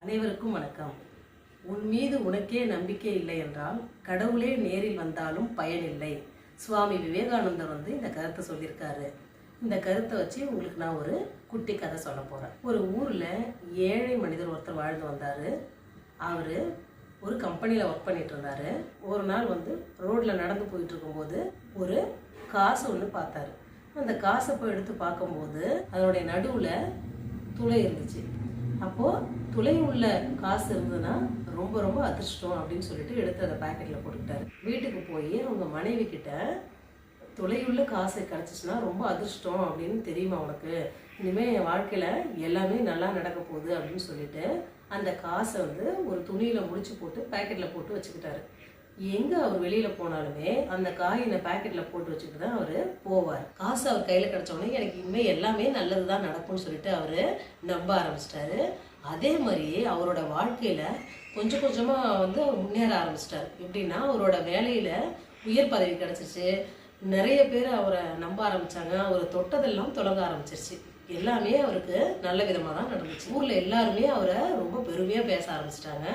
அனைவருக்கும் வணக்கம். உன் மீது உனக்கே நம்பிக்கை இல்லை என்றால் கடவுளே நேரில் வந்தாலும் பயனில்லை. சுவாமி விவேகானந்தர் இந்த கருத்தை சொல்லியிருக்காரு. இந்த கருத்தை வச்சு உங்களுக்கு நான் ஒரு குட்டி கதை சொல்ல போறேன். ஒரு ஊர்ல ஏழை மனிதர் ஒருத்தர் வாழ்ந்து வந்தாரு. அவரு ஒரு கம்பெனியில் ஒர்க் பண்ணிட்டு இருந்தாரு. ஒரு நாள் ரோட்ல நடந்து போயிட்டு இருக்கும்போது ஒரு காசு ஒன்று பார்த்தாரு. அந்த காசை போய் எடுத்து பார்க்கும்போது அதனுடைய நடுவில் துளை இருந்துச்சு. அப்போது துளை உள்ள காசு இருந்ததுன்னா ரொம்ப ரொம்ப அதிர்ஷ்டம் அப்படின்னு சொல்லிட்டு எடுத்து அதை பேக்கெட்டில் போட்டுக்கிட்டாரு. வீட்டுக்கு போய் அவங்க மனைவி கிட்ட, துளையுள்ள காசு கிடச்சிச்சுன்னா ரொம்ப அதிர்ஷ்டம் அப்படின்னு தெரியுமா உனக்கு, இனிமேல் என் வாழ்க்கையில் எல்லாமே நல்லா நடக்க போகுது அப்படின்னு சொல்லிட்டு அந்த காசை ஒரு துணியில் முடிச்சு போட்டு பேக்கெட்டில் போட்டு வச்சுக்கிட்டாரு. எங்கே அவர் வெளியில் போனாலுமே அந்த காயினை பேக்கெட்டில் போட்டு வச்சுக்கிட்டு தான் அவர் போவார். காசு அவர் கையில் கிடச்சோடனே எனக்கு இனிமேல் எல்லாமே நல்லது தான் நடக்கும்னு சொல்லிட்டு அவர் நம்ப ஆரம்பிச்சிட்டாரு. அதே மாதிரி அவரோட வாழ்க்கையில் கொஞ்சம் கொஞ்சமாக அவர் முன்னேற ஆரம்பிச்சிட்டார். எப்படின்னா அவரோட வேலையில் உயர் பதவி கிடச்சிச்சு. நிறைய பேர் அவரை நம்ப ஆரம்பித்தாங்க. அவர் தொட்டதெல்லாம் தொடங்க ஆரம்பிச்சிருச்சு. எல்லாமே அவருக்கு நல்ல விதமாக தான் நடந்துச்சு. ஊரில் எல்லாருமே அவரை ரொம்ப பெருமையாக பேச ஆரம்பிச்சிட்டாங்க.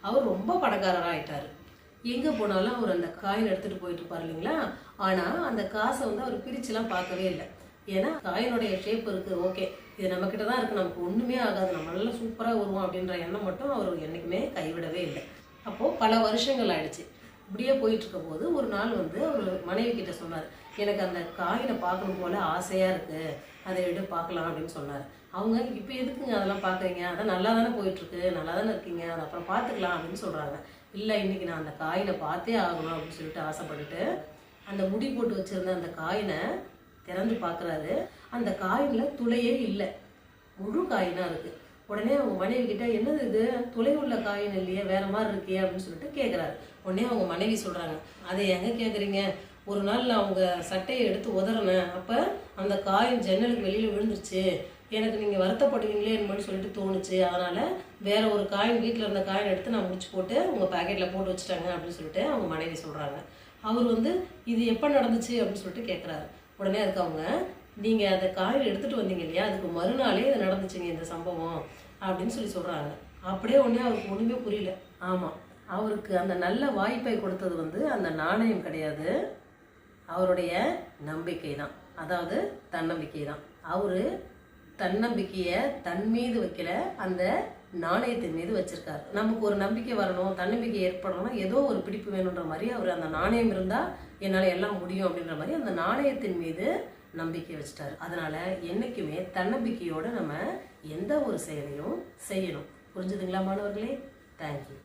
அவர் ரொம்ப பணக்காரராக ஆயிட்டார். எங்கே போனாலும் அவர் அந்த காயின் எடுத்துகிட்டு போயிட்டு இருப்பார் இல்லைங்களா. ஆனால் அந்த காசை அவர் பிரிச்சுலாம் பார்க்கவே இல்லை. ஏன்னா காயினுடைய ஷேப் இருக்குது, ஓகே இது நம்மக்கிட்ட தான் இருக்குது, நமக்கு ஒன்றுமே ஆகாது, நம்ம நல்லா சூப்பராக வருவோம் அப்படின்ற எண்ணம் மட்டும் அவர் என்றைக்குமே கைவிடவே இல்லை. அப்போது பல வருஷங்கள் ஆயிடுச்சு. இப்படியே போயிட்டுருக்க போது ஒரு நாள் அவர் மனைவி கிட்ட சொன்னார், எனக்கு அந்த காயினை பார்க்கணும் போல் ஆசையாக இருக்குது, அதை எடுத்து பார்க்கலாம் அப்படின்னு சொன்னார். அவங்க இப்போ எதுக்குங்க அதெல்லாம் பார்க்குறீங்க, அதான் நல்லா தானே போயிட்டுருக்கு, நல்லா தானே இருக்கீங்க, அதை அப்புறம் பார்த்துக்கலாம் அப்படின்னு சொல்கிறாங்க. இல்லை இன்றைக்கி நான் அந்த காயினை பார்த்தே ஆகணும் அப்படின்னு சொல்லிட்டு ஆசைப்பட்டுட்டு அந்த முடி போட்டு வச்சுருந்த அந்த காயினை திறந்து பார்க்குறாரு. அந்த காயினில் துளையே இல்லை, முழு காயினாக இருக்குது. உடனே அவங்க மனைவி கிட்ட, என்னது இது துளை உள்ள காயின் இல்லையே, வேறு மாதிரி இருக்கே அப்படின்னு சொல்லிட்டு கேட்குறாரு. உடனே அவங்க மனைவி சொல்கிறாங்க, அதை எங்கே கேட்குறீங்க, ஒரு நாள் நான் அவங்க சட்டையை எடுத்து உதறினேன், அப்போ அந்த காயின் ஜன்னலுக்கு வெளியில் விழுந்துருச்சு, எனக்கு நீங்கள் வருத்தப்படுவீங்களே என்னன்னு சொல்லிட்டு தோணுச்சு, அதனால் வேற ஒரு காயின் வீட்டில் இருந்த காயின் எடுத்து நான் முடிச்சு போட்டு உங்கள் பேக்கெட்டில் போட்டு வச்சுட்டாங்க அப்படின்னு சொல்லிட்டு அவங்க மனைவி சொல்கிறாங்க. அவர் இது எப்போ நடந்துச்சு அப்படின்னு சொல்லிட்டு கேட்குறாரு. உடனே அதுக்கு அவங்க, நீங்கள் அந்த காயின் எடுத்துகிட்டு வந்தீங்க இல்லையா, அதுக்கு மறுநாளே இது நடந்துச்சுங்க இந்த சம்பவம் அப்படின்னு சொல்கிறாங்க. அப்படியே உடனே அவருக்கு ஒன்றுமே புரியல. ஆமாம், அவருக்கு அந்த நல்ல வாய்ப்பை கொடுத்தது அந்த நாணயம் கிடையாது, அவருடைய நம்பிக்கை தான், அதாவது தன்னம்பிக்கை தான். அவர் தன்னம்பிக்கையை தன் மீது வைக்கல, அந்த நாணயத்தின் மீது வச்சிருக்காரு. நமக்கு ஒரு நம்பிக்கை வரணும், தன்னம்பிக்கை ஏற்படணும்னா ஏதோ ஒரு பிடிப்பு வேணுன்ற மாதிரி அவர் அந்த நாணயம் இருந்தால் என்னால் எல்லாம் முடியும் அப்படின்ற மாதிரி அந்த நாணயத்தின் மீது நம்பிக்கை வச்சிட்டாரு. அதனால என்னைக்குமே தன்னம்பிக்கையோட நம்ம எந்த ஒரு செயலையும் செய்யணும். புரிஞ்சுதுங்களா மாணவர்களே? தேங்க்யூ.